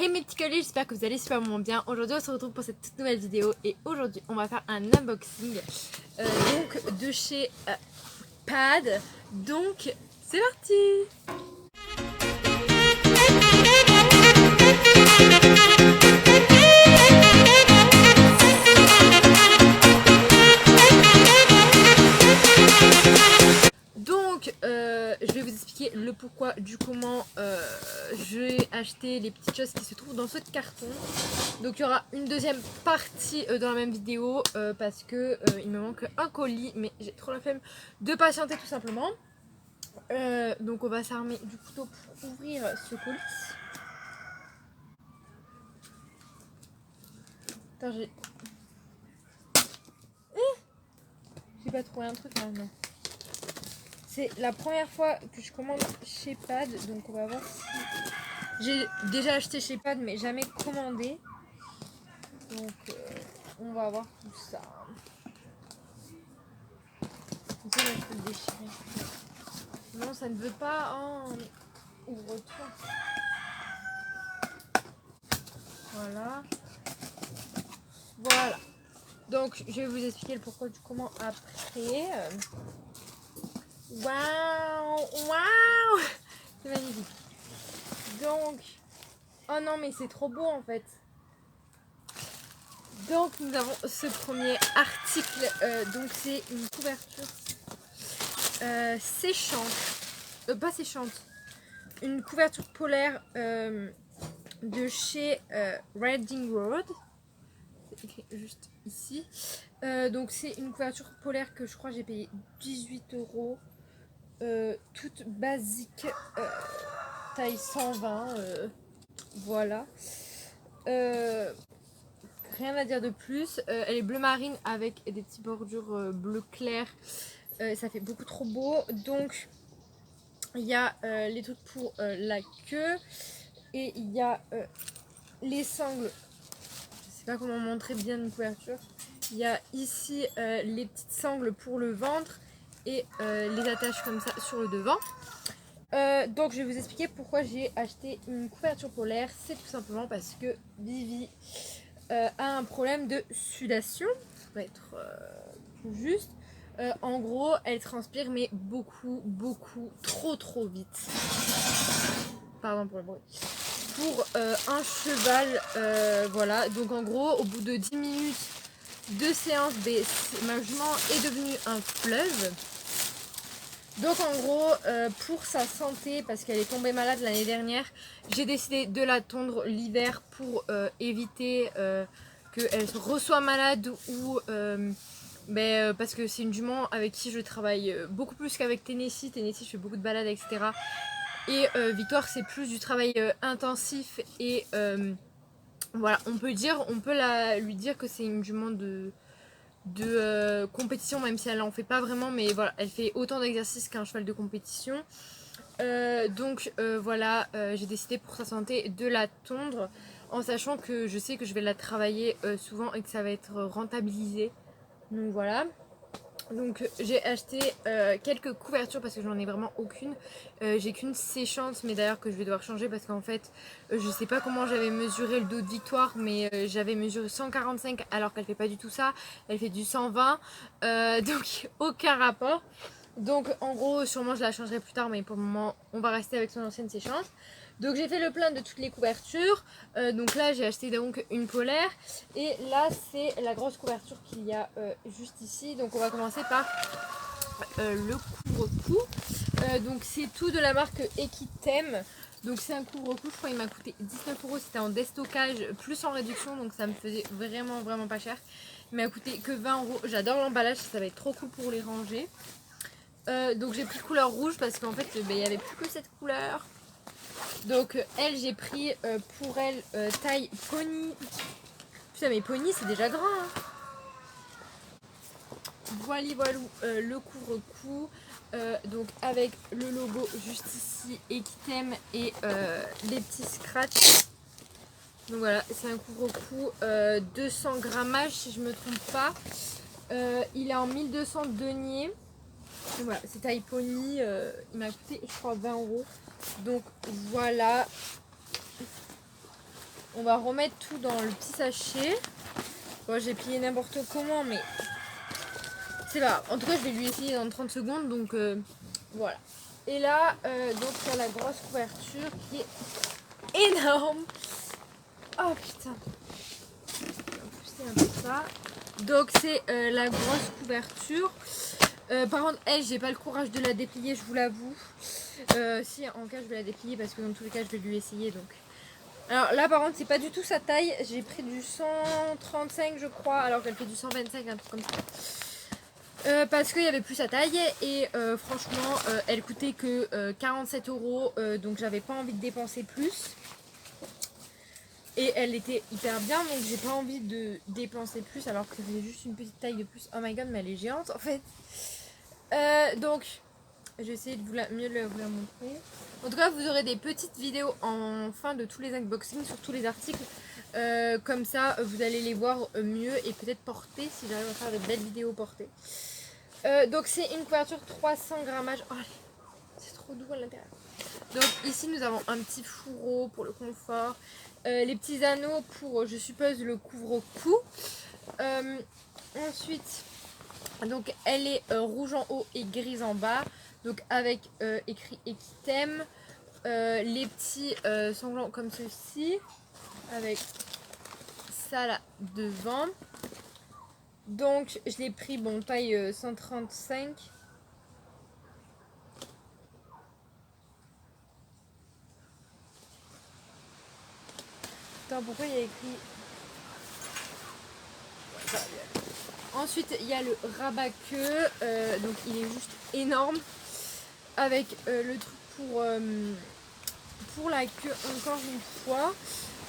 Et mes petits collègues, j'espère que vous allez super bien. Aujourd'hui on se retrouve pour cette toute nouvelle vidéo et aujourd'hui on va faire un unboxing donc de chez Pad. Donc c'est parti. Donc je vais vous expliquer le pourquoi du comment j'ai acheté les petites choses qui se trouvent dans ce carton. Donc il y aura une deuxième partie dans la même vidéo parce que il me manque un colis, mais j'ai trop la flemme de patienter tout simplement. Donc on va s'armer du couteau pour ouvrir ce colis. Attends, j'ai pas trouvé un truc là, non. C'est la première fois que je commande chez Pad, donc on va voir si... J'ai déjà acheté chez Pad mais jamais commandé. Donc on va voir tout ça. Je peux le déchirer. Non, ça ne veut pas. Oh, ouvre-toi. Voilà. Voilà. Donc je vais vous expliquer le pourquoi du comment après. Waouh, waouh, c'est magnifique. Donc, oh non mais c'est trop beau en fait. Donc nous avons ce premier article. Donc c'est une couverture séchante, pas séchante, une couverture polaire de chez Reading Road. C'est écrit juste ici. Donc c'est une couverture polaire que je crois j'ai payé 18 €. Toute basique, taille 120, voilà. Rien à dire de plus. Elle est bleu marine avec des petites bordures bleu clair. Ça fait beaucoup trop beau. Donc il y a les trucs pour la queue et il y a les sangles. Je sais pas comment montrer bien une couverture. Il y a ici les petites sangles pour le ventre et les attaches comme ça sur le devant. Donc je vais vous expliquer pourquoi j'ai acheté une couverture polaire. C'est tout simplement parce que Vivi a un problème de sudation, pour être tout juste. En gros, elle transpire mais beaucoup, trop vite. Pardon pour le bruit. Pour un cheval, voilà. Donc en gros, au bout de 10 minutes de séance, ma jument est devenue un fleuve. Donc en gros, pour sa santé, parce qu'elle est tombée malade l'année dernière, j'ai décidé de la tondre l'hiver pour éviter qu'elle reçoit malade ou parce que c'est une jument avec qui je travaille beaucoup plus qu'avec Tennessee. Tennessee, je fais beaucoup de balades, etc. Et Victoire, c'est plus du travail intensif et voilà, on peut lui dire que c'est une jument de compétition, même si elle en fait pas vraiment, mais voilà, elle fait autant d'exercices qu'un cheval de compétition. Donc voilà, j'ai décidé pour sa santé de la tondre en sachant que je sais que je vais la travailler souvent et que ça va être rentabilisé. Donc voilà. Donc j'ai acheté quelques couvertures parce que j'en ai vraiment aucune. J'ai qu'une séchante, mais d'ailleurs que je vais devoir changer parce qu'en fait je sais pas comment j'avais mesuré le dos de Victoire, mais j'avais mesuré 145 alors qu'elle fait pas du tout ça, elle fait du 120, donc aucun rapport. Donc en gros sûrement je la changerai plus tard, mais pour le moment on va rester avec son ancienne séchante. Donc j'ai fait le plein de toutes les couvertures. Donc là j'ai acheté donc une polaire. Et là c'est la grosse couverture qu'il y a juste ici. Donc on va commencer par le couvre-cou. Donc c'est tout de la marque Equitem. Donc c'est un couvre-cou, je crois qu'il m'a coûté 19 €. C'était en déstockage plus en réduction. Donc ça me faisait vraiment pas cher. Il m'a coûté que 20 €. J'adore l'emballage, ça va être trop cool pour les ranger. Donc j'ai pris couleur rouge parce qu'en fait il n'y avait plus que cette couleur. Donc elle j'ai pris pour elle taille pony. Putain mais pony c'est déjà grand hein. Voilà le couvre-cou. Donc avec le logo juste ici Equitem et les petits scratchs. Donc voilà, c'est un couvre-cou 200 grammages si je me trompe pas. Il est en 1200 deniers. Donc voilà, c'est taille pony, il m'a coûté je crois 20 €. Donc voilà. on va remettre tout dans le petit sachet. Bon, j'ai plié n'importe comment, mais c'est pas grave. En tout cas, je vais lui essayer dans 30 secondes, donc voilà. Et là, donc il y a la grosse couverture qui est énorme. Oh putain. C'est un peu ça. Donc c'est la grosse couverture. Par contre, elle, j'ai pas le courage de la déplier, je vous l'avoue. Si, en cas, je vais la déplier parce que dans tous les cas, je vais lui essayer. Donc. Alors là, par contre, c'est pas du tout sa taille. J'ai pris du 135, je crois, alors qu'elle fait du 125, un truc comme ça. Parce qu'il y avait plus sa taille et franchement, elle coûtait que 47 €, donc j'avais pas envie de dépenser plus. Et elle était hyper bien, donc j'ai pas envie de dépenser plus alors que c'est juste une petite taille de plus. Oh my god, mais elle est géante en fait. Donc, je vais essayer de vous mieux vous la montrer. En tout cas, vous aurez des petites vidéos en fin de tous les unboxings sur tous les articles. Comme ça, vous allez les voir mieux et peut-être porter si j'arrive à faire de belles vidéos portées. Donc, c'est une couverture 300 grammages. Oh, c'est trop doux à l'intérieur. Donc, ici, nous avons un petit fourreau pour le confort. Les petits anneaux pour, je suppose, le couvre-cou. Ensuite, donc elle est rouge en haut et grise en bas. Donc avec écrit Equitem. Les petits sanglants comme ceci. Avec ça là devant. Donc je l'ai pris, bon, taille 135. Attends, pourquoi il y a écrit... Ensuite, il y a le rabat-queue, donc il est juste énorme, avec le truc pour la queue encore une fois.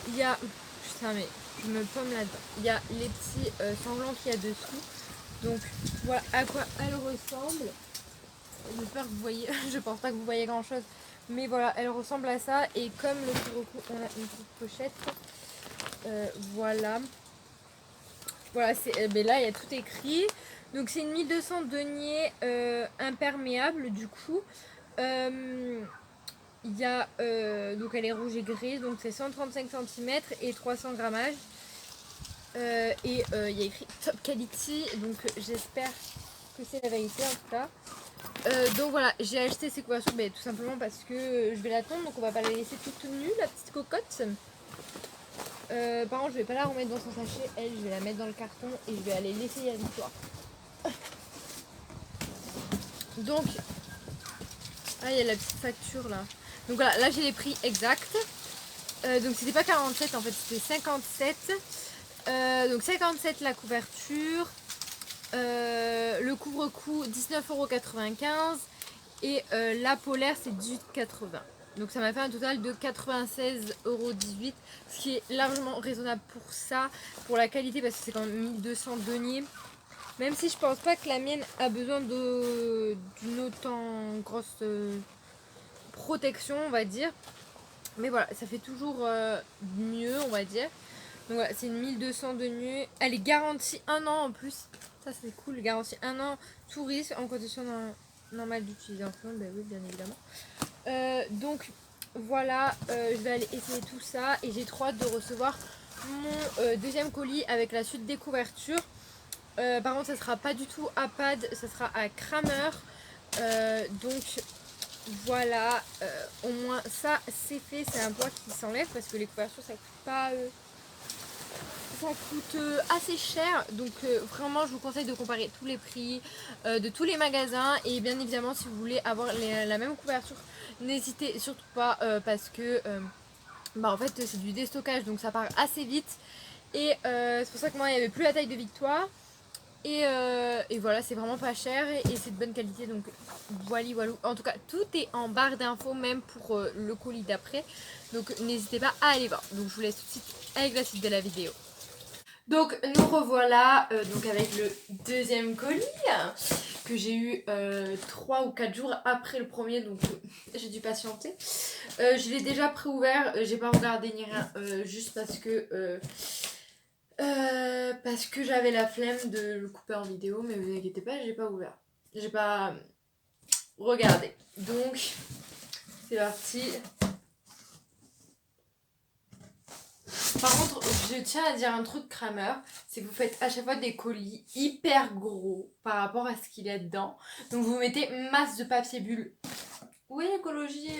Il y a... Putain, mais je me pomme là-dedans. Il y a les petits sanglants qu'il y a dessous. Donc voilà à quoi elle ressemble. J'espère que vous voyez, je pense pas que vous voyez grand chose. Mais voilà, elle ressemble à ça. Et comme le couvre-cou, on a une petite pochette. Voilà. Voilà, ben là il y a tout écrit. Donc c'est une 1200 deniers imperméable du coup. Il y a, donc elle est rouge et grise, donc c'est 135 cm et 300 grammages. Et il y a écrit Top Quality, donc j'espère que c'est la vérité en tout cas. Donc voilà, j'ai acheté ces couvertures tout simplement parce que je vais la tondre, donc on va pas la laisser toute nue, la petite cocotte. Par contre, je vais pas la remettre dans son sachet, elle, je vais la mettre dans le carton et je vais aller l'essayer à Victoire. Donc, ah, il y a la petite facture là. Donc voilà, là j'ai les prix exacts. Donc c'était pas 47 en fait, c'était 57. Donc 57 la couverture. Le couvre-cou 19,95 € et la polaire c'est 18,80 €. Donc ça m'a fait un total de 96,18 €, ce qui est largement raisonnable pour ça, pour la qualité parce que c'est quand même 1200 deniers. Même si je pense pas que la mienne a besoin d'une autant grosse protection, on va dire. Mais voilà, ça fait toujours mieux, on va dire. Donc voilà, c'est une 1200 deniers. Elle est garantie 1 an en plus. Ça c'est cool, garantie 1 an tout risque en condition normale d'utilisation. Ben oui, bien évidemment. Donc voilà, je vais aller essayer tout ça. Et j'ai trop hâte de recevoir mon deuxième colis avec la suite des couvertures. Par contre, ça sera pas du tout à Pad, ça sera à Kramer. Donc voilà, au moins ça c'est fait, c'est un poids qui s'enlève parce que les couvertures ça coûte pas... ça coûte assez cher, donc vraiment je vous conseille de comparer tous les prix de tous les magasins. Et bien évidemment si vous voulez avoir la même couverture, n'hésitez surtout pas parce que en fait c'est du déstockage, donc ça part assez vite. Et c'est pour ça que moi il n'y avait plus la taille de Victoire. Et voilà, c'est vraiment pas cher et c'est de bonne qualité, donc voilà. En tout cas, tout est en barre d'infos, même pour le colis d'après. Donc n'hésitez pas à aller voir. Donc je vous laisse tout de suite avec la suite de la vidéo. Donc nous revoilà donc avec le deuxième colis que j'ai eu 3 ou 4 jours après le premier, donc j'ai dû patienter. Je l'ai déjà pré-ouvert, j'ai pas regardé ni rien, juste parce que j'avais la flemme de le couper en vidéo, mais vous inquiétez pas, j'ai pas ouvert. J'ai pas regardé. Donc, c'est parti. Par contre, je tiens à dire un truc Kramer, c'est que vous faites à chaque fois des colis hyper gros par rapport à ce qu'il y a dedans. Donc vous mettez masse de papier bulle. Oui, l'écologie,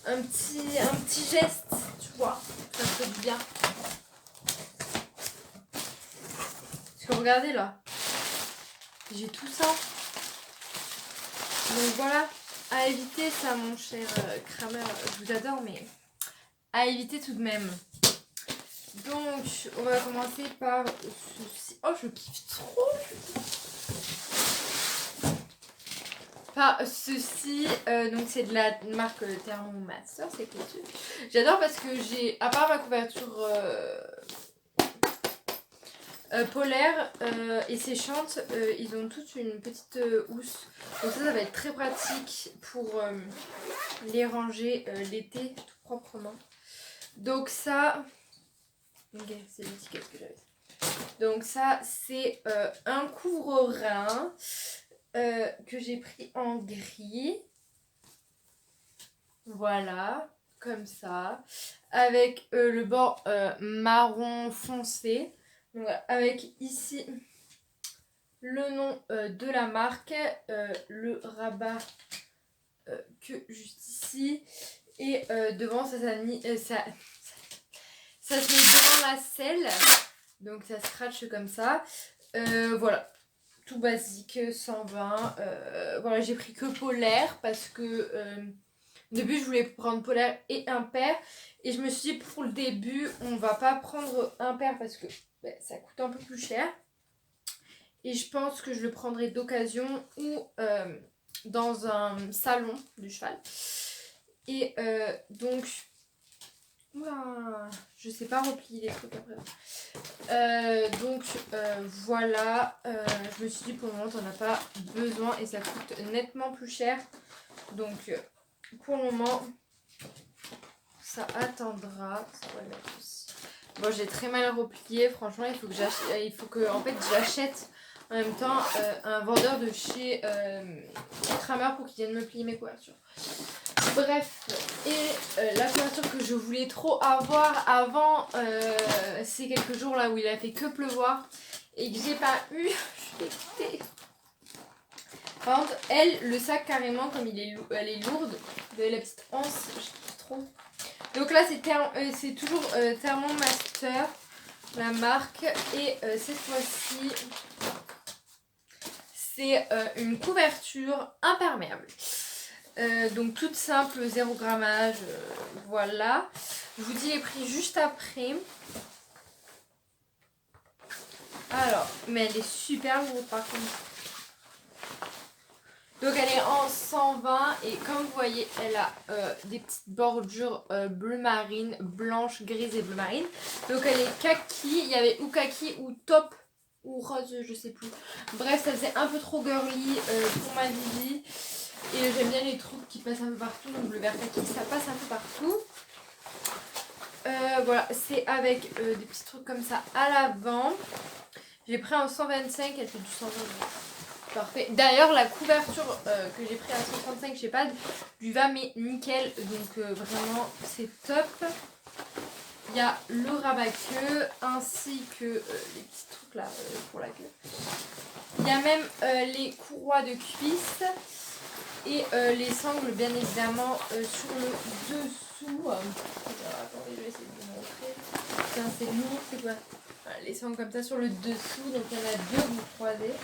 un petit geste, tu vois, ça fait du bien. Parce que regardez là, j'ai tout ça. Donc voilà, à éviter ça mon cher Kramer, je vous adore mais à éviter tout de même. Donc on va commencer par ceci. Oh je kiffe trop. Par ceci, donc c'est de la marque Thermomaster, c'est que j'adore parce que j'ai, à part ma couverture polaire et séchante, ils ont toutes une petite housse. Donc ça va être très pratique pour les ranger l'été tout proprement. Donc ça, ok, c'est l'étiquette que j'avais. Donc ça c'est un couvre-rein que j'ai pris en gris. Voilà, comme ça. Avec le bord marron foncé. Donc, avec ici le nom de la marque, le rabat que juste ici. Et devant ça se met devant la selle. Donc ça scratch comme ça. Voilà. Tout basique, 120. Voilà, j'ai pris que polaire parce que au début je voulais prendre polaire et impair. Et je me suis dit pour le début, on va pas prendre impair parce que ça coûte un peu plus cher. Et je pense que je le prendrai d'occasion ou dans un salon du cheval. Et donc, ouah, je sais pas replier les trucs après. Donc voilà, je me suis dit pour le moment t'en as pas besoin et ça coûte nettement plus cher. Donc pour le moment ça attendra. Ça va le mettre ici. Bon j'ai très mal replié, franchement il faut que en fait j'achète en même temps un vendeur de chez Kramer pour qu'il vienne me plier mes couvertures. Bref, et la couverture que je voulais trop avoir avant ces quelques jours là où il a fait que pleuvoir et que j'ai pas eu, je suis dégoûtée. Par contre, elle, le sac carrément, comme elle est lourde, vous avez la petite anse, je kiffe trop. Donc là, c'est toujours Thermomaster, la marque, et cette fois-ci, c'est une couverture imperméable. Donc toute simple, 0 grammage, voilà. Je vous dis les prix juste après. Alors, mais elle est super lourde par contre. Donc elle est en 120 et comme vous voyez, elle a des petites bordures bleu marine, blanche, grise et bleu marine. Donc elle est kaki, il y avait ou kaki ou taupe ou rose, je sais plus. Bref, ça faisait un peu trop girly pour ma Vivi. Et j'aime bien les trucs qui passent un peu partout, donc le vert kaki ça passe un peu partout. Voilà, c'est avec des petits trucs comme ça à l'avant. J'ai pris en 125, elle fait du 120. Parfait. D'ailleurs, la couverture que j'ai pris à 135 chez Pad lui va mais nickel, donc vraiment c'est top. Il y a le rabat-queue ainsi que les petits trucs là pour la queue. Il y a même les courroies de cuisse. Et les sangles bien évidemment sur le dessous. Alors, attendez, je vais essayer de vous montrer. Tiens, c'est lourd, c'est quoi? Voilà, les sangles comme ça sur le dessous. Donc il y en a deux, vous croisez.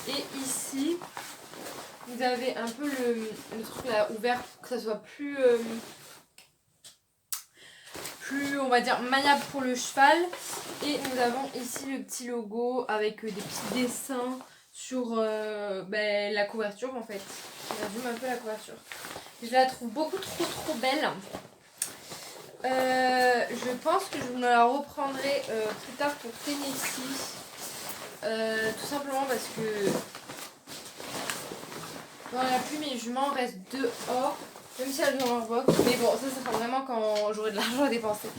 Et ici, vous avez un peu le truc là ouvert pour que ça soit plus, on va dire, maniable pour le cheval. Et nous avons ici le petit logo avec des petits dessins sur la couverture en fait. Je résume un peu la couverture. Je la trouve beaucoup trop belle. Je pense que je me la reprendrai plus tard pour Tennessee. Tout simplement parce que dans la pluie mes juments restent dehors. Même si elles ont leur box. Mais bon, ça sera vraiment quand j'aurai de l'argent à dépenser.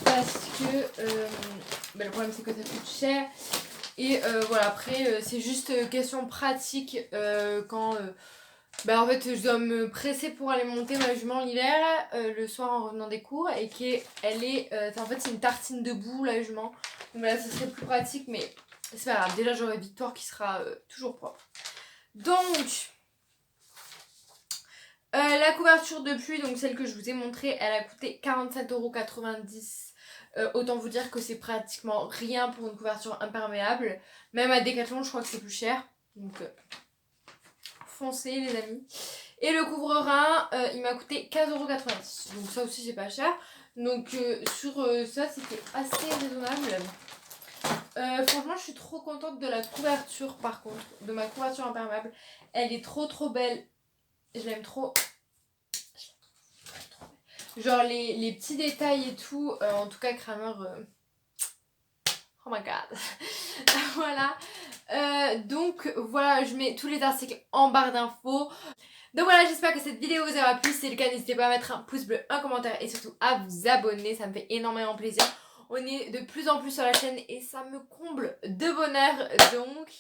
Parce que le problème c'est que ça coûte cher. Et voilà, après c'est juste question pratique quand Bah en fait je dois me presser pour aller monter ma jument l'hiver le soir en revenant des cours et qu'elle est en fait c'est une tartine debout la jument, donc là ce serait plus pratique mais c'est pas grave, déjà j'aurai Victoire qui sera toujours propre. Donc la couverture de pluie, donc celle que je vous ai montrée, elle a coûté 47,90 €. Autant vous dire que c'est pratiquement rien pour une couverture imperméable, même à Decathlon je crois que c'est plus cher, donc foncez les amis. Et le couvre-rein, il m'a coûté 15,90 €. Donc ça aussi c'est pas cher. Donc sur ça c'était assez raisonnable. Franchement je suis trop contente de la couverture par contre. De ma couverture imperméable. Elle est trop belle. Je l'aime trop. Genre les petits détails et tout. En tout cas Kramer... Oh my god. Voilà. Donc voilà, je mets tous les articles en barre d'infos. Donc voilà, j'espère que cette vidéo vous aura plu. Si c'est le cas, n'hésitez pas à mettre un pouce bleu, un commentaire et surtout à vous abonner. Ça me fait énormément plaisir. On est de plus en plus sur la chaîne et ça me comble de bonheur. Donc